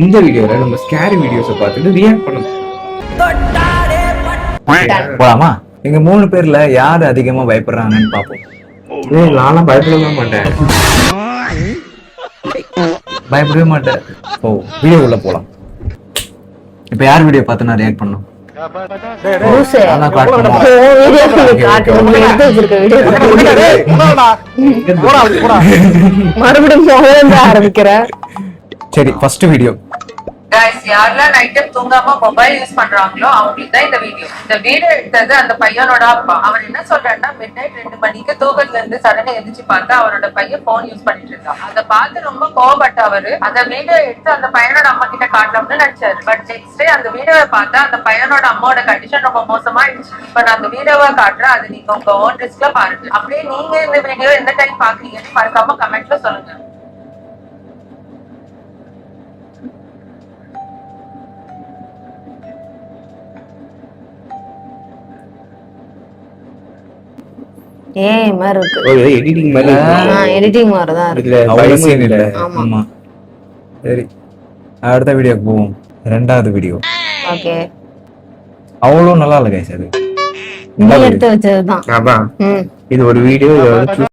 இந்த வீடியோல நம்ம ஸ்கேரி வீடியோஸை பார்த்துட்டு ரியாக்ட் பண்ணணும். போலாமா? எங்க 3 பேர்ல யாரு அதிகமா பயப்படுறாங்கன்னு பாப்போம். நான்லாம் பயப்படவே மாட்டேன். பயப்படவே மாட்டேன். ஓ, வீடியோ உள்ள போலாம். இப்ப யார் வீடியோ பார்த்து நான் ரியாக்ட் பண்ணணும்? அதான் காட்டணுமா? மறுபடியும் ஆரம்பிக்கிற. சரி, ஃபர்ஸ்ட் வீடியோ. गाइस யாரெல்லாம் நைட் டைம் தூங்காம மொபைல் யூஸ் பண்றாங்களோ அவங்களுக்கு தான் இந்த வீடியோ. இந்த வீடியோ எடுத்தது அந்த பையனோட அப்பா. அவர் என்ன சொல்றாருன்னா மிட்நைட் 2 மணிக்கு தூக்கத்துல இருந்து சடனா எந்திரிச்சு பார்த்தா அவரோட பையன் போன் யூஸ் பண்ணிட்டு இருந்தான். அதை பார்த்து ரொம்ப கோவப்பட்ட அவரு அந்த வீடியோ எடுத்து அந்த பையனோட அம்மா கிட்ட காட்டலாம்னு நினைச்சாரு. பட் நெக்ஸ்ட் டே அந்த வீடியோவை பார்த்தா அந்த பையனோட அம்மாவோட கண்டிஷன் ரொம்ப மோசமாயிடுச்சு. இப்ப நான் அந்த வீடியோவை காட்டுறேன், அது நீங்க உங்க ஓன் ரிஸ்க்ல பாருங்க. அப்படியே நீங்க இந்த வீடியோ எந்த டைம் பாக்குறீங்கன்னு மறக்காம கமெண்ட்ல சொல்லுங்க. மாதிரி இருக்கு. ஒரு எடிட்டிங் மாதிரி எடிட்டிங் மாதிரி தான் இருக்கு. இதுல அவ்வளவு சீன் இல்ல. ஆமா. ஆமா. சரி, அடுத்த வீடியோக்கு போவோம். 2வது வீடியோ. ஓகே, அவ்வளவு நல்லா இல்ல கைஸ். அது நீ எடுத்து வச்சதுதான். அதான் இது ஒரு வீடியோ சூஸ்